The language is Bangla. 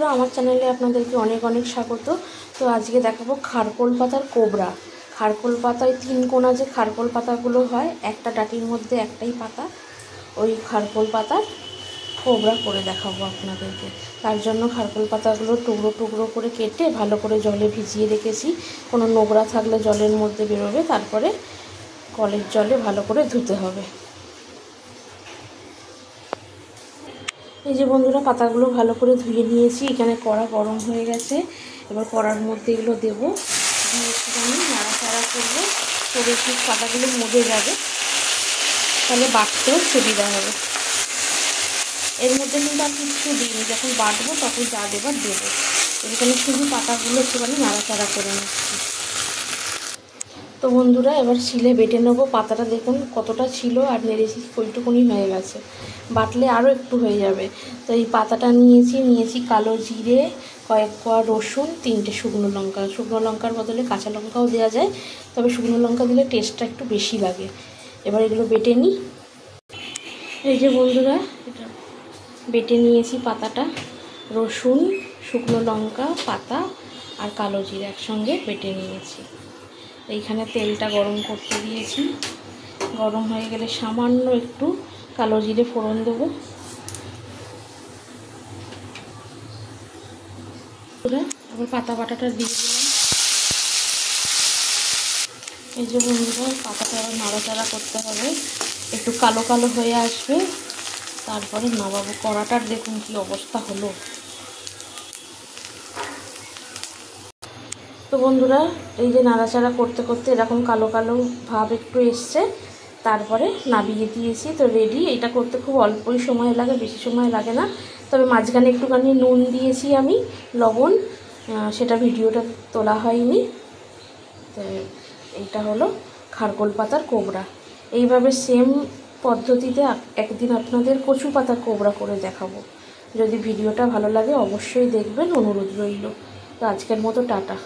বন্ধুরা, আমার চ্যানেলে আপনাদেরকে অনেক অনেক স্বাগত। তো আজকে দেখাবো খারকোল পাতার কোবরা। খারকোল পাতায় 3 কোনা যে খারকোল পাতাগুলো হয়, একটা ডাটির মধ্যে একটাই পাতা, ওই খারকোল পাতার কোবরা করে দেখাবো আপনাদেরকে। তার জন্য খারকোল পাতাগুলো টুকরো টুকরো করে কেটে ভালো করে জলে ভিজিয়ে রেখেছি। কোনো নোংরা থাকলে জলের মধ্যে বেরোবে, তারপরে কলের জলে ভালো করে ধুতে হবে। এই যে বন্ধুরা, পাতাগুলো ভালো করে ধুয়ে নিয়েছি। এখানে কড়া গরম হয়ে গেছে। এবার কড়ার মধ্যে এগুলো দেবো, দিয়ে একটুখানি নাড়াচাড়া করবো, করে একটু পাতাগুলো মজে যাবে, তাহলে বাটতেও সুবিধা হবে। এর মধ্যে কিন্তু আর কিছু দিইনি, যখন বাটবো তখন যা দেবার দেবো। এখানে শুধু পাতাগুলো একটুখানি নাড়াচাড়া করে নিচ্ছি। তো বন্ধুরা, এবার শিলে বেটে নেবো। পাতাটা দেখুন কতটা ছিল, আর নেড়েছি ওইটুকুনি হয়ে গেছে, বাটলে আরও একটু হয়ে যাবে। তো এই পাতাটা নিয়েছি কালো জিরে, কয়েক কোয়া রসুন, 3টে শুকনো লঙ্কা। শুকনো লঙ্কার বদলে কাঁচা লঙ্কাও দেওয়া যায়, তবে শুকনো লঙ্কা দিলে টেস্টটা একটু বেশি লাগে। এবার এগুলো বেটে নিই। এই যে বন্ধুরা, এটা বেটে নিয়েছি পাতাটা, রসুন, শুকনো লঙ্কা, পাতা আর কালো জিরে একসঙ্গে বেটে নিয়েছি। এইখানে তেলটা গরম করতে দিয়েছি। গরম হয়ে গেলে সামান্য একটু কালো জিরে ফোড়ন দেবো। আবার পাতা বাটাটা দিয়ে দিলাম। এই যে বন্ধুরা, পাতাটা আবার নাড়াচাড়া করতে হবে, একটু কালো কালো হয়ে আসবে, তারপরে নামাবো। কড়াটার দেখুন কি অবস্থা হলো। তো বন্ধুরা, এই যে নাড়াচাড়া করতে করতে এরকম কালো কালো ভাব একটু এসছে, তারপরে নামিয়ে দিয়েছি। তো রেডি। এটা করতে খুব অল্পই সময় লাগে, বেশি সময় লাগে না। তবে মাঝখানে একটুখানি নুন দিয়েছি আমি, লবণ, সেটা ভিডিওটা তোলা হয়নি। তো এইটা হলো খারকোল পাতার কোবরা। এইভাবে সেম পদ্ধতিতে একদিন আপনাদের কচু পাতার কোবরা করে দেখাবো। যদি ভিডিওটা ভালো লাগে অবশ্যই দেখবেন, অনুরোধ রইল। তো আজকের মতো টাটা।